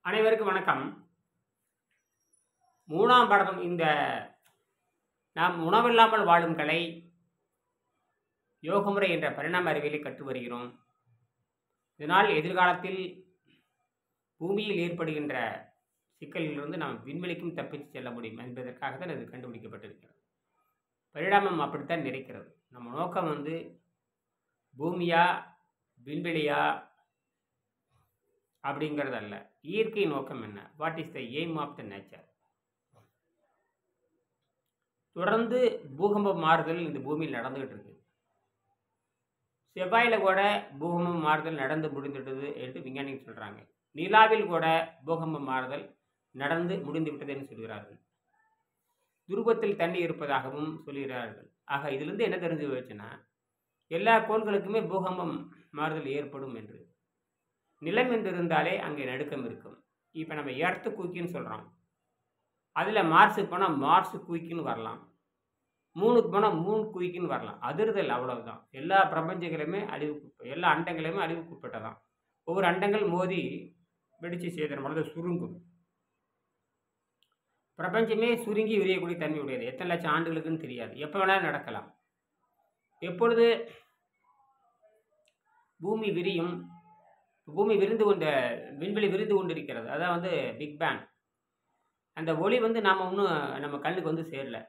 அனைவருக்கும் வணக்கம். 3ஆம் பாடம் இந்த நாம் உணவில்லாமல் வாழும் கலை யோகமுறை என்ற பரிணாம அறிவியலை கற்று வருகிறோம். இதனால் எதிர்காலத்தில் பூமியில் ஏற்படுகின்ற சிக்கலிலிருந்து நாம் விண்வெளிக்கும் தப்பித்து செல்ல முடியும் என்பதற்காக தான் இது கண்டுபிடிக்கப்பட்டிருக்கிறது. பரிணாமம் அப்படித்தான் இருக்கிறது. நம்ம நோக்கம் பூமியா விண்வெளியா அப்படிங்கிறது அல்ல. இயற்கை நோக்கம் என்ன? What is the aim of the nature? தொடர்ந்து பூகம்பம் மாறுதல் இந்த பூமியில் நடந்துகிட்டு இருக்கு. செவ்வாயில் கூட பூகம்பம் மாறுதல் நடந்து முடிந்துவிட்டது என்று விஞ்ஞானிகள் சொல்றாங்க. நிலாவில் கூட பூகம்பம் மாறுதல் நடந்து முடிந்து விட்டது சொல்கிறார்கள். துருவத்தில் தண்ணி இருப்பதாகவும் சொல்கிறார்கள். ஆக இதிலிருந்து என்ன தெரிஞ்சு வச்சுன்னா, எல்லா கோள்களுக்குமே பூகம்பம் மாறுதல் ஏற்படும் என்று. நிலம் என்று இருந்தாலே அங்கே நடுக்கம் இருக்கும். இப்போ நம்ம எர்த்து குயிக்குன்னு சொல்கிறோம். அதில் மார்ஸுக்கு போனால் மார்ஸ் குயிக்குன்னு வரலாம், மூணுக்கு போனால் மூன் குயிக்குன்னு வரலாம். அதிர்தல் அவ்வளவுதான். எல்லா பிரபஞ்சங்களுமே எல்லா அண்டங்களுமே அழிவுக்குட்பட்டதான். ஒவ்வொரு அண்டங்கள் மோதி வெடிச்சு சேதனம் அல்லது சுருங்கும். பிரபஞ்சமே சுருங்கி விரியக்கூடிய தன்மை உடையது. எத்தனை லட்சம் ஆண்டுகளுக்குன்னு தெரியாது, எப்போ வேணாலும் நடக்கலாம். எப்பொழுது பூமி விரியும், பூமி விரிந்து கொண்ட விண்வெளி விரிந்து கொண்டிருக்கிறது, அதான் பிக் பேங். அந்த ஒளி நாம் இன்னும் நம்ம கண்ணுக்கு சேரல.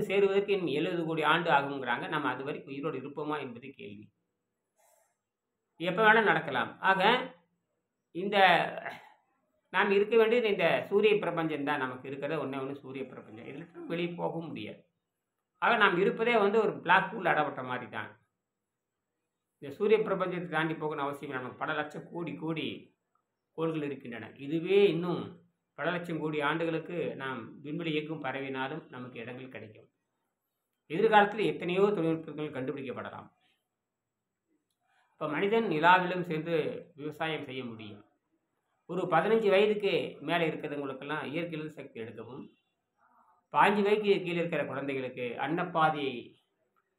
சேருவதற்கு இன்னும் 70 கோடி ஆண்டு ஆகுங்கிறாங்க. நம்ம அது வரைக்கும் உயிரோடு இருப்போமா என்பது கேள்வி. எப்போ வேணால் நடக்கலாம். ஆக இந்த நாம் இருக்க வேண்டியது இந்த சூரிய பிரபஞ்சம் தான். நமக்கு இருக்கிறத ஒன்று சூரிய பிரபஞ்சம். இதில் வெளியே போக முடியாது. ஆக நாம் இருப்பதே ஒரு பிளாக் ஹோல் அடப்பட்ட மாதிரி தான். இந்த சூரிய பிரபஞ்சத்தை தாண்டி போகணும் அவசியம். நமக்கு பல லட்சம் கோடி கோள்கள் இருக்கின்றன. இதுவே இன்னும் பல லட்சம் கோடி ஆண்டுகளுக்கு நாம் விண்வெளி எங்கும் பரவினாலும் நமக்கு இடங்கள் கிடைக்கும். எதிர்காலத்தில் எத்தனையோ தொழில்நுட்பங்கள் கண்டுபிடிக்கப்படலாம். இப்போ மனிதன் நிலாவிலும் சென்று விவசாயம் செய்ய முடியும். ஒரு 15 வயதுக்கு மேலே இருக்கிறவங்களுக்கெல்லாம் இயற்கையிலிருந்து சக்தி எடுக்கவும், 5 வயதுக்கு கீழே இருக்கிற குழந்தைகளுக்கு அன்னப்பாதையை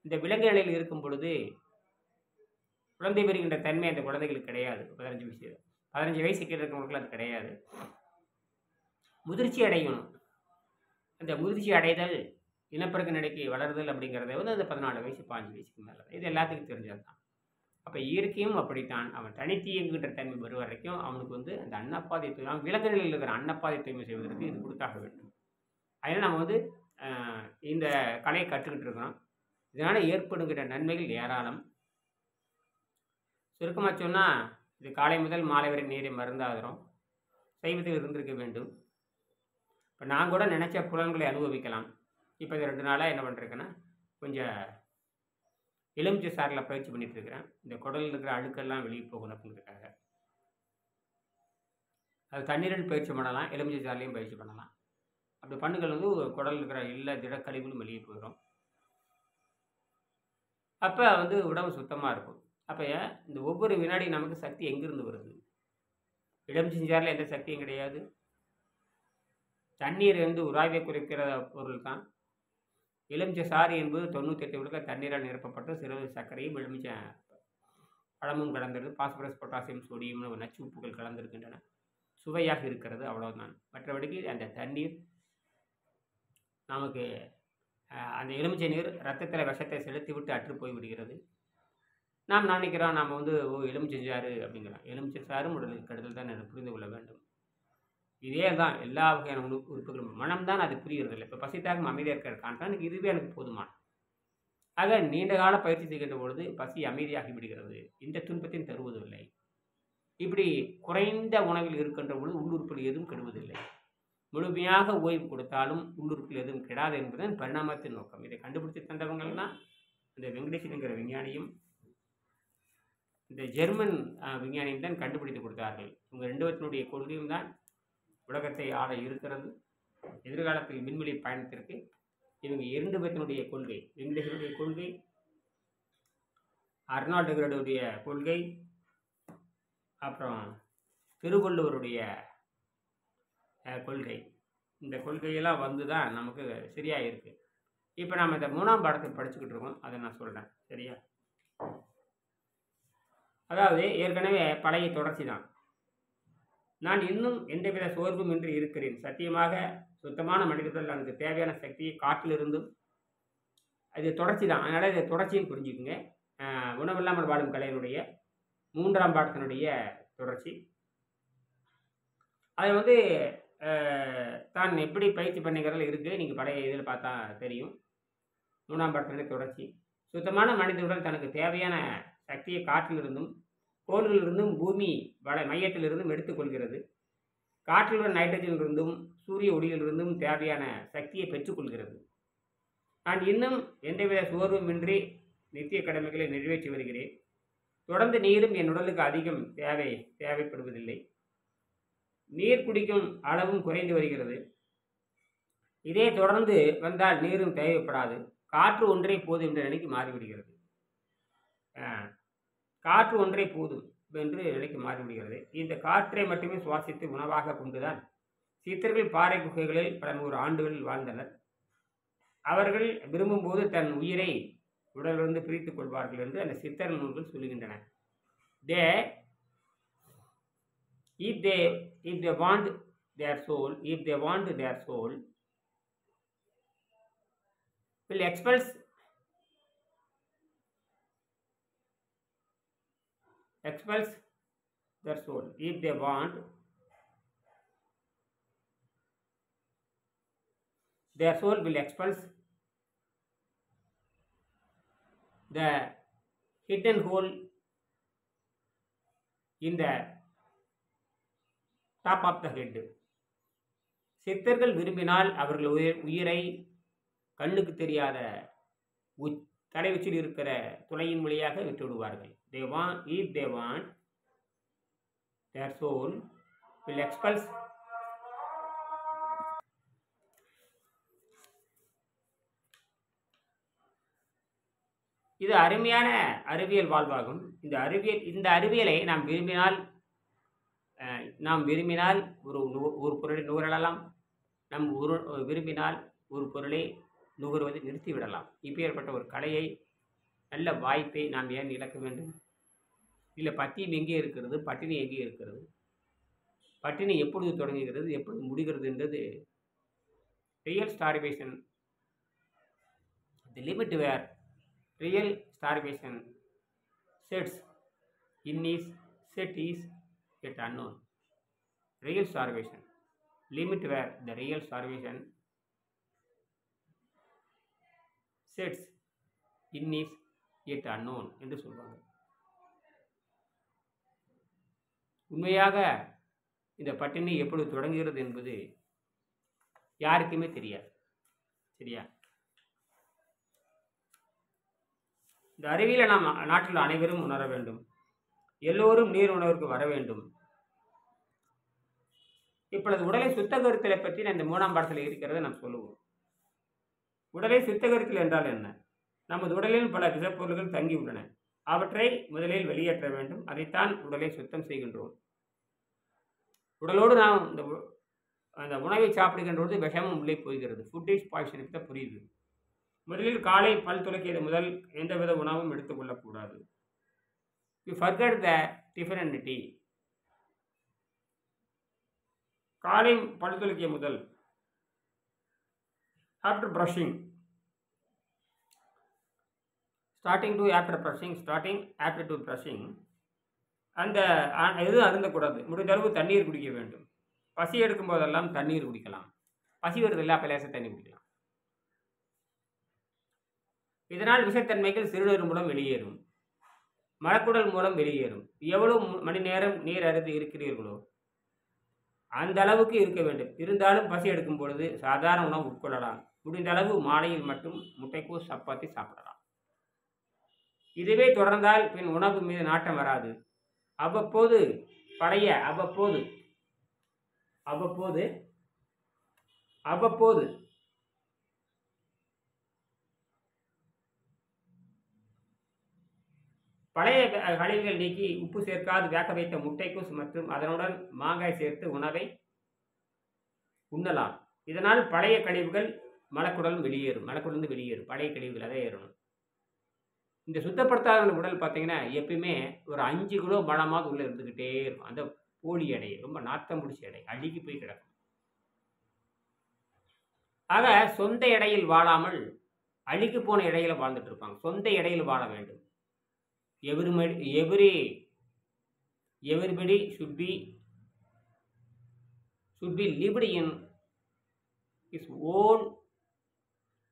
இந்த விலங்கு நிலையில் இருக்கும் பொழுது குழந்தை பெறுகின்ற தன்மை அந்த குழந்தைகளுக்கு கிடையாது. 15 வயசு கீழே இருக்கிறவங்களுக்கு அது கிடையாது. முதிர்ச்சி அடையணும். அந்த முதிர்ச்சி அடைதல் இனப்பெருக்க நிலைக்கு வளருதல் அப்படிங்கிறத அந்த 14 வயசு 5 வயசுக்கு மேலே. இது எல்லாத்துக்கும் தெரிஞ்சது தான். அப்போ இயற்கையும் அப்படித்தான். அவன் தனித்து இயங்குகின்ற தன்மை வரும் வரைக்கும் அவனுக்கு அந்த அன்னப்பாதை தூய்மை, அவன் விலங்கு நிலையில் இருக்கிற அன்னப்பாதை தூய்மை செய்வதற்கு இது கொடுத்தாக வேண்டும். அதனால் நம்ம இந்த கலையை கற்றுக்கிட்டு இருக்கிறோம். இதனால் ஏற்படுகின்ற நன்மைகள் ஏராளம். சுருக்கமாக சொன்னால், இது காலை முதல் மாலை வரை நீரை மருந்தாகிறோம். சைவத்தில் இருந்திருக்க வேண்டும். இப்போ நான் கூட நினச்ச புலன்களை அனுபவிக்கலாம். இப்போ இந்த 2 நாளாக என்ன பண்ணுறேன்னா, கொஞ்சம் எலுமிச்சை சாரில் பயிற்சி பண்ணிட்டு இருக்கிறேன். இந்த குடலில் இருக்கிற அழுக்கெல்லாம் வெளியே போகணும் அப்படிங்கிறதுக்காக. அது தண்ணீரில் பயிற்சி பண்ணலாம், எலுமிச்சை சாரிலையும் பயிற்சி பண்ணலாம். அப்படி பண்ணுங்கள் குடலில் இருக்கிற எல்லா திடக்கழிவுகளும் வெளியே போயிடும். அப்போ உடம்பு சுத்தமாக இருக்கும். அப்போ இந்த ஒவ்வொரு வினாடி நமக்கு சக்தி எங்கிருந்து வருது? எலுமிச்சை சாரில் எந்த சக்தியும் கிடையாது. தண்ணீர் உராய்வை குறைக்கிற பொருள் தான். எலுமிச்சை சாறு என்பது 98 விழுக்க தண்ணீரால் நிரப்பப்பட்டு சிறிது சர்க்கரையும் எலுமிச்சை பழமும் கலந்துருது. பாஸ்பரஸ், பொட்டாசியம், சோடியம்னு நச்சு உப்புகள் கலந்திருக்கின்றன. சுவையாக இருக்கிறது, அவ்வளவுதான். மற்றபடிக்கு அந்த தண்ணீர் நமக்கு அந்த எலுமிச்சை நீர் ரத்தத்தில் விஷத்தை செலுத்தி விட்டு அற்று போய் விடுகிறது. நாம் நினைக்கிறோம் நாம் எலுமிச்சை சாறு அப்படிங்கிறோம். எலுமிச்சை சாரும் உடலுக்கு கெடுதல் தான் என்று புரிந்து கொள்ள வேண்டும். இதே தான் எல்லா வகையான உறுப்புகளும். மனம் தான் அது புரிகிறதில்லை. இப்போ பசித்தாகவும் அமைதியாக இருக்கிற காரணம் எனக்கு இதுவே எனக்கு போதுமான. ஆக நீண்ட கால பயிற்சி செய்கின்ற பொழுது பசி அமைதியாகி விடுகிறது. இந்த துன்பத்தையும் தருவதில்லை. இப்படி குறைந்த உணவில் இருக்கின்ற பொழுது உள்ளுறுப்பில் எதுவும் கெடுவதில்லை. முழுமையாக ஓய்வு கொடுத்தாலும் உள்ளுறுப்பில் எதுவும் கெடாது என்பதுதான் பரிணாமத்தின் நோக்கம். இதை கண்டுபிடித்து தந்தவங்கள்லாம் இந்த வெங்கடேசன்கிற விஞ்ஞானியும் இந்த ஜெர்மன் விஞ்ஞானியும் தான் கண்டுபிடித்து கொடுத்தார்கள். இவங்க 2 பேருடைய கொள்கையும் தான் உலகத்தை ஆள இருக்கிறது. எதிர்காலத்தில் விண்வெளி பயணத்திற்கு இவங்க 2 பேருடைய கொள்கை, வெங்கடேசனுடைய கொள்கை, அர்னால்டு கிரடுடைய கொள்கை, அப்புறம் திருவள்ளுவருடைய கொள்கை. இந்த கொள்கையெல்லாம் தான் நமக்கு சரியாக இருக்குது. இப்போ நாம் இந்த 3ஆம் பாடத்தை படிச்சுக்கிட்டு இருக்கோம். அதை நான் சொல்கிறேன், சரியா? அதாவது ஏற்கனவே பழைய தொடர்ச்சி தான். நான் இன்னும் எந்தவித சோர்வுமின்றி இருக்கிறேன். சத்தியமாக சுத்தமான மனிதர்கள் எனக்கு தேவையான சக்தியை காற்றிலிருந்தும் அது தொடர்ச்சி தான். அதனால் இதை தொடர்ச்சின்னு புரிஞ்சுக்குங்க. உணவில்லாமல் வாழும் கலையினுடைய 3ஆம் பாடத்தினுடைய தொடர்ச்சி. அது வந்து தான் எப்படி பயிற்சி பண்ணிக்கிறதுல இருக்குது. நீங்கள் பழைய இதில் பார்த்தா தெரியும். 3ஆம் பாடத்தினுடைய தொடர்ச்சி. சுத்தமான மனித உடல் தனக்கு தேவையான சக்தியை காற்றிலிருந்தும் கோள்களிலிருந்தும் பூமி மையத்திலிருந்தும் எடுத்துக்கொள்கிறது. காற்றில் உள்ள நைட்ரஜனிலிருந்தும் சூரிய ஒளியிலிருந்தும் தேவையான சக்தியை பெற்றுக்கொள்கிறது. நான் இன்னும் எந்தவித சோர்வுமின்றி நித்திய கடமைகளை நிறைவேற்றி வருகிறேன். தொடர்ந்து நீரும் என் உடலுக்கு அதிகம் தேவைப்படுவதில்லை. நீர் குடிக்கும் அளவும் குறைந்து வருகிறது. இதே தொடர்ந்து வந்தால் நீரும் தேவைப்படாது. காற்று ஒன்றே போதும் என்ற நிலைக்கு மாறிவிடுகிறது. காற்று ஒன்றே போதும் என்று நிலைக்கு மாறிவிடுகிறது. இந்த காற்றை மட்டுமே சுவாசித்து உணவாக கொண்டுதான் சித்தர்கள் பாறை குகைகளில் பல 100 ஆண்டுகளில் வாழ்ந்தனர். அவர்கள் விரும்பும்போது தன் உயிரை உடலிலிருந்து பிரித்துக் கொள்வார்கள் என்று அந்த சித்தர் நூல்கள் சொல்லுகின்றன. If they want their soul will expels their soul. If they want their soul will expels the hidden hole in the top of the head. சித்தர்கள் விரும்பினால் அவர்கள் உயிரை கண்ணுக்கு தெரியாத தலை உச்சியில் இருக்கிற துளையின் வழியாக விட்டுவிடுவார்கள். If they want their soul will expels இது அருமையான அறிவியல் வாழ்வாகும். இந்த அறிவியலை நாம் விரும்பினால் ஒரு பொருளை நுகரலாம். விரும்பினால் ஒரு பொருளை நுகர்வதை நிறுத்திவிடலாம். இப்பேற்பட்ட ஒரு கலையை நல்ல வாய்ப்பை நாம் ஏன் இழக்க வேண்டும்? இல்லை பத்தியம் எங்கே இருக்கிறது, பட்டினி எங்கே இருக்கிறது, பட்டினி எப்பொழுது தொடங்குகிறது, எப்பொழுது முடிகிறது என்றது real starvation. The limit where real starvation sets is yet unknown. Real starvation limit where the real starvation sets in is yet unknown என்று சொல்வாங்க. உண்மையாக இந்த பட்டினி எப்பொழுது தொடங்குகிறது என்பது யாருக்குமே தெரியாது. சரியா? இந்த அறிவியலை நாம் நாட்டில் அனைவரும் உணர வேண்டும். எல்லோரும் நீர் உணர்வுக்கு வர வேண்டும். இப்பொழுது உடலை சுத்தகரித்தலை பற்றி இந்த 3ஆம் பாடத்தில் இருக்கிறத நாம் சொல்லுவோம். உடலை சுத்தகரித்தல் என்றால் என்ன? நமது உடலில் பல விஷப்பொருள்கள் தங்கியுள்ளன. அவற்றை முதலில் வெளியேற்ற வேண்டும். அதைத்தான் உடலை சுத்தம் செய்கின்றோம். உடலோடு நாம் அந்த உணவை சாப்பிடுகின்ற பொழுது விஷமும் உள்ளே போகிறது. ஃபுட் இஸ் பாய்சன் தான் புரியுது. முதலில் காலை பல் துலக்கியது முதல் எந்தவித உணவும் எடுத்துக்கொள்ளக்கூடாது. You forget the tiffin and tea. காலை பல் துலக்கிய முதல் after brushing starting after brushing அந்த எதுவும் அருந்தக்கூடாது. முடிந்த அளவு தண்ணீர் குடிக்க வேண்டும். பசி எடுக்கும் போதெல்லாம் தண்ணீர் குடிக்கலாம். பசி வருது இல்லை, அப்போ லேசாக தண்ணி குடிக்கலாம். இதனால் விஷத்தன்மைகள் சிறுநீர் மூலம் வெளியேறும், மலக்குடல் மூலம் வெளியேறும். எவ்வளவு மணி நேரம் நீர் அருந்தி இருக்கிறீர்களோ அந்த அளவுக்கு இருக்க வேண்டும். இருந்தாலும் பசி எடுக்கும் பொழுது சாதாரண உணவு உட்கொள்ளலாம். முடிந்த அளவு மாலையில் மட்டும் முட்டைக்கோஸ் சப்பாத்தி சாப்பிடலாம். இதுவே தொடர்ந்தால் பின் உணவு மீது நாட்டம் வராது. அவ்வப்போது பழைய கழிவுகள் நீக்கி உப்பு சேர்க்காது வேக வைத்த முட்டைக்கோஸ் மற்றும் அதனுடன் மாங்காய் சேர்த்து உணவை உண்ணலாம். இதனால் பழைய கழிவுகள் மலக்குடலிருந்து வெளியேறும். பழைய கழிவுகள் அதை ஏறணும். இந்த சுத்தப்படுத்தாத உடல் பார்த்தீங்கன்னா எப்பயுமே ஒரு 5 கிலோ மலமாவது உள்ளே இருந்துக்கிட்டே இருக்கும். அந்த போலி எடை, ரொம்ப நாத்தம் பிடிச்ச எடை, அழுகி போய் கிடக்கும். ஆக சொந்த எடையில் வாழாமல் அழுகி போன எடையில வாழ்ந்துட்டு இருப்பாங்க. சொந்த எடையில் வாழ வேண்டும். everybody should be lived in his own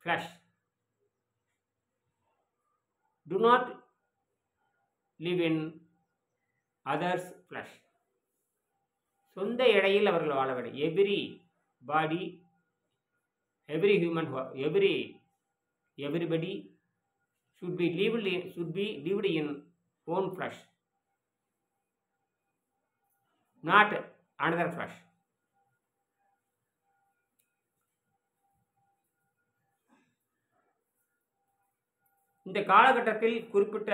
flesh. Do not live in others flesh. சொந்த எடையில் அவர்கள் வாழ வேண்டும். everybody should be lived in own flesh, not another flesh. இந்த காலகட்டத்தில் குறிப்பிட்ட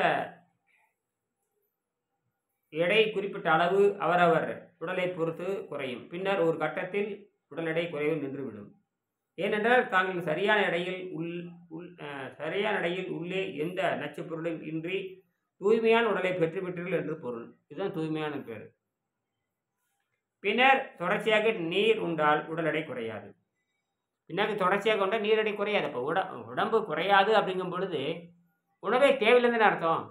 எடை, குறிப்பிட்ட அளவு அவரவர் உடலை பொறுத்து குறையும். பின்னர் ஒரு கட்டத்தில் உடல் எடை குறைவு நின்றுவிடும். ஏனென்றால் தாங்கள் சரியான எடையில் உள்ளே எந்த நச்சு பொருளும் இன்றி தூய்மையான உடலை பெற்றுவிட்டீர்கள் என்று பொருள். இதுதான் தூய்மையான பேர். பின்னர் தொடர்ச்சியாக நீர் உண்டால் உடல் எடை குறையாது. பின்னாடி தொடர்ச்சியாக உண்டால் நீர் எடை குறையாது. அப்போ உடம்பு குறையாது அப்படிங்கும் பொழுது உணவே தேவையில்லைன்னு அர்த்தம்.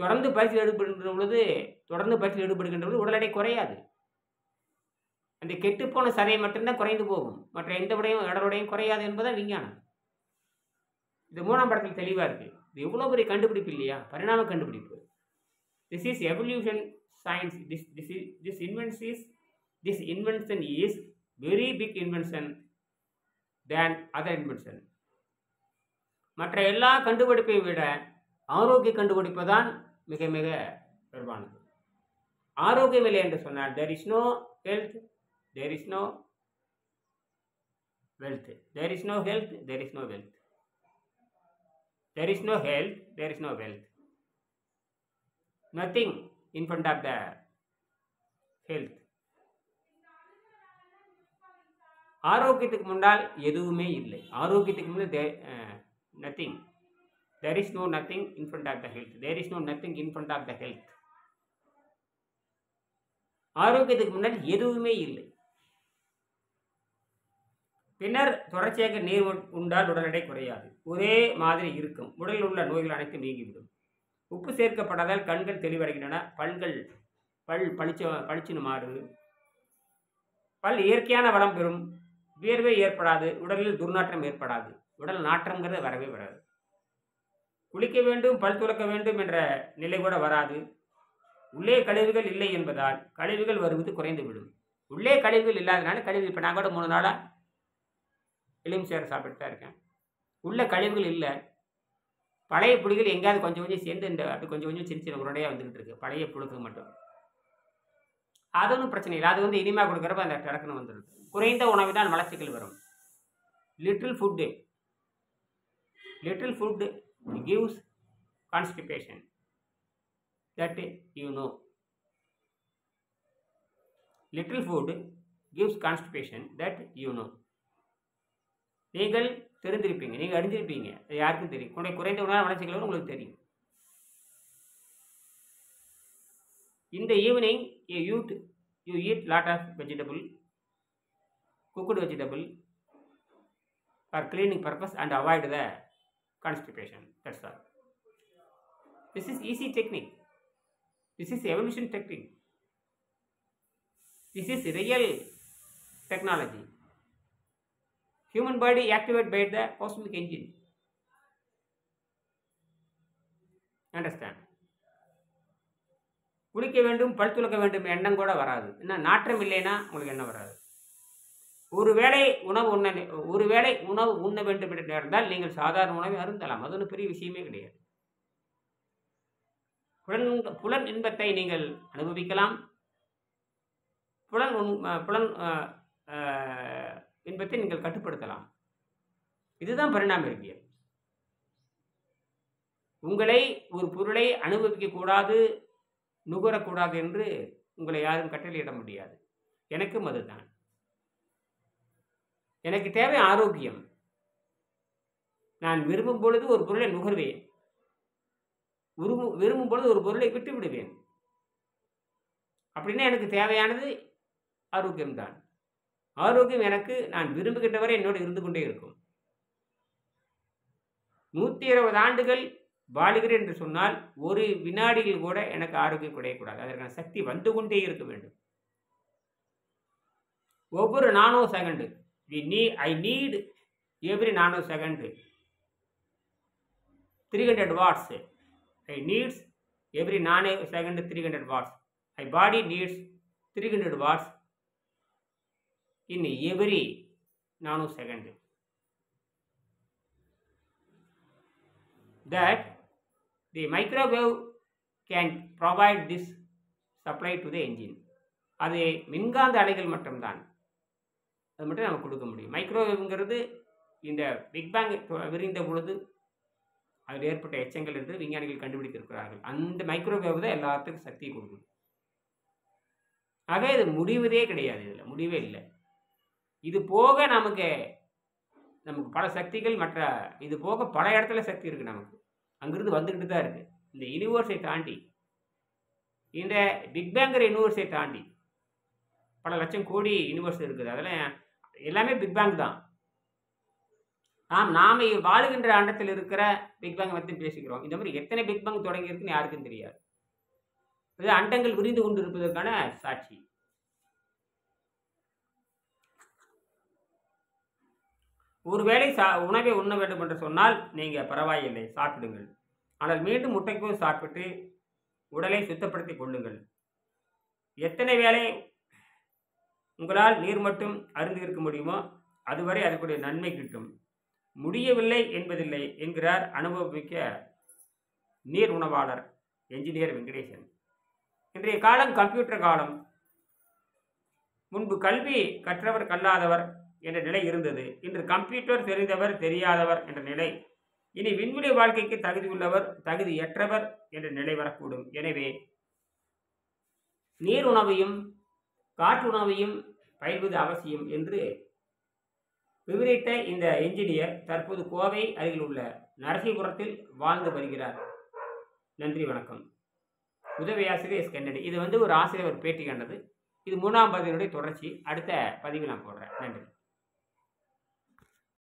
தொடர்ந்து பயிற்சியில் ஈடுபடுகின்ற பொழுது உடல் எடை குறையாது. அந்த கெட்டுப்போன சதை மட்டும்தான் குறைந்து போகும். மற்ற எந்த உடலுடையும் குறையாது என்பதுதான் விஞ்ஞானம். இது 3ஆம் படத்தில் தெளிவாக இருக்கு. இது எவ்வளோ பெரிய கண்டுபிடிப்பு இல்லையா? பரிணாம கண்டுபிடிப்பு. This is evolution science. This invention is very big invention than other invention. மற்ற எல்லா கண்டுபிடிப்பை விட ஆரோக்கிய கண்டுபிடிப்பு தான் மிக மிக பெரும்பானது. ஆரோக்கியம் இல்லை என்று சொன்னால் there is no health, there is no wealth. There is no health, there is no wealth. There is no health, there is no wealth. Nothing in front of the health. ஆரோக்கியத்துக்கு முன்னால் எதுவுமே இல்லை. ஆரோக்கியத்துக்கு முன்னால் nothing. There is no nothing in front of the health. There is no nothing in front of the health. ஆரோக்கியத்துக்கு முன்னால் எதுவுமே இல்லை. பின்னர் தொடர்ச்சியாக நீர் உண்டால் உடல் எடை குறையாது. ஒரே மாதிரி இருக்கும். உடலில் உள்ள நோய்கள் அனைத்தும் நீங்கிவிடும். உப்பு சேர்க்கப்படாதால் கண்கள் தெளிவடைகின்றன. பல் பளிச்சுன்னு மாறுது. பல் இயற்கையான வளம் பெறும். வியர்வை ஏற்படாது. உடலில் துர்நாற்றம் ஏற்படாது. உடல் நாற்றம்ங்கிறது வரவே வராது. குளிக்க வேண்டும், பல் துலக்க வேண்டும் என்ற நிலை கூட வராது. உள்ளே கழிவுகள் இல்லை என்பதால் கழிவுகள் வருவது குறைந்துவிடும். உள்ளே கழிவுகள் இல்லாதனால கழிவு, இப்போ நான் கூட 3 நாளாக எலுமிச்சை சாப்பிட்டு தான் இருக்கேன். உள்ள கழிவுகள் இல்லை. பழைய புளிகள் எங்கேயாவது கொஞ்சம் கொஞ்சம் சேர்ந்து அப்படி கொஞ்சம் கொஞ்சம் சின்ன சின்ன உருண்டையாக வந்துக்கிட்டு இருக்கு. பழைய புழுக்கு மட்டும். அது ஒன்றும் பிரச்சனை இல்லை. அது இனிமையாக கொடுக்குறப்ப அந்த டக்குன்னு வந்துடுது. குறைந்த உணவு தான் மலச்சிக்கல் வரும். Little food gives constipation. That you know. Little food gives constipation. That you know. நீங்கள் தெரிந்திருப்பீங்க, நீங்கள் அறிந்திருப்பீங்க. யாருக்கும் தெரியும். குறைந்த உணவு மலச்சிக்கல் உங்களுக்கு தெரியும். In the evening you eat lot of cooked vegetable for cleaning purpose and avoid the constipation. That's all. This is easy technique. This is evolution technique. This is real technology. Human body activated by the cosmic engine. Understand? குளிக்க வேண்டும், பல் துலக்க வேண்டும் எண்ணம் கூட வராது. என்ன நாற்றம் இல்லைன்னா உங்களுக்கு எண்ணம் வராது. ஒருவேளை உணவு உண்ண வேண்டும் என்று நேர்ந்தால் நீங்கள் சாதாரண உணவை அருந்தலாம். அது ஒன்றும் பெரிய விஷயமே கிடையாது. புலன் இன்பத்தை நீங்கள் அனுபவிக்கலாம். புலன் இன்பத்தை நீங்கள் கட்டுப்படுத்தலாம். இதுதான் பரிணாம இயற்பியல். உங்களை ஒரு பொருளை அனுபவிக்கக்கூடாது, நுகரக்கூடாது என்று உங்களை யாரும் கட்டளையிட முடியாது. எனக்கும் அதுதான். எனக்கு தேவை ஆரோக்கியம். நான் விரும்பும் பொழுது ஒரு பொருளை நுகர்வேன். விரும்பும் பொழுது ஒரு பொருளை விட்டு விடுவேன். அப்படின்னா எனக்கு தேவையானது ஆரோக்கியம்தான். ஆரோக்கியம் எனக்கு நான் விரும்புகின்றவரை என்னோடு இருந்து கொண்டே இருக்கும். 120 ஆண்டுகள் வாழுகிறேன் என்று சொன்னால், ஒரு வினாடியில் கூட எனக்கு ஆரோக்கியம் குறையக்கூடாது. அதற்கான சக்தி வந்து கொண்டே இருக்க வேண்டும். ஒவ்வொரு nano second I need every nano second 300 watts. I needs every nano second 300 watts. My body needs 300 watts in every nanosecond. That the microwave can provide this supply to the engine. அது மின்காந்த அலைகள் மட்டும்தான், அது மட்டும் நம்ம கொடுக்க முடியும். மைக்ரோவேவ்ங்கிறது இந்த பிக் பேங் விரிந்த பொழுது அதில் ஏற்பட்ட எச்சங்கள் என்று விஞ்ஞானிகள் கண்டுபிடித்திருக்கிறார்கள். அந்த மைக்ரோவேவ் தான் எல்லாத்துக்கும் சக்தியை கொடுக்குது. ஆக இது முடிவதே கிடையாது, இதில் முடிவே இல்லை. இது போக நமக்கு பல சக்திகள், மற்ற இது போக பல இடத்துல சக்தி இருக்குது. நமக்கு அங்கிருந்து வந்துக்கிட்டு தான் இருக்குது. இந்த யூனிவர்ஸை தாண்டி, இந்த பிக் பேங்கர் யூனிவர்ஸை தாண்டி பல லட்சம் கோடி யூனிவர்ஸ் இருக்குது. அதெல்லாம் எல்லாமே பிக் பேங் தான். நாம் வாழுகின்ற அண்டத்தில் இருக்கிற பிக் பேங்கை பற்றி பேசிக்கிறோம். இந்த மாதிரி எத்தனை பிக் பேங் தொடங்கி இருக்குன்னு யாருக்கும் தெரியாது. இது அண்டங்கள் விரிந்து கொண்டு இருப்பதற்கான சாட்சி. ஒருவேளை உணவை உண்ண வேண்டும் என்று சொன்னால் நீங்கள் பரவாயில்லை, சாப்பிடுங்கள். ஆனால் மீண்டும் முட்டைக்கும் சாப்பிட்டு உடலை சுத்தப்படுத்திக் கொள்ளுங்கள். எத்தனை வேளை உங்களால் நீர் மட்டும் அருந்து இருக்க முடியுமோ அதுவரை அதற்குரிய நன்மை கிட்டும். முடியவில்லை என்பதில்லை என்கிறார் அனுபவமிக்க நீர் உணவாளர் என்ஜினியர் வெங்கடேசன். இன்றைய காலம் கம்ப்யூட்டர் காலம். முன்பு கல்வி கற்றவர் கல்லாதவர் என்ற நிலை இருந்தது. இன்று கம்ப்யூட்டர் தெரிந்தவர் தெரியாதவர் என்ற நிலை. இனி விண்வெளி வாழ்க்கைக்கு தகுதியுள்ளவர் தகுதியற்றவர் என்ற நிலை வரக்கூடும். எனவே நீர் உணவையும் காற்று உணவையும் பயில்வது அவசியம் என்று விவரித்த இந்த என்ஜினியர் தற்போது கோவை அருகில் உள்ள நரசிபுரத்தில் வாழ்ந்து வருகிறார். நன்றி, வணக்கம். உதவி ஆசிரியர் எஸ் கென்னடி. இது ஒரு ஆசிரியர் பேட்டி கண்டது. இது 3ஆம் பதிவினுடைய தொடர்ச்சி. அடுத்த பதிவில் நான் போடுறேன். நன்றி.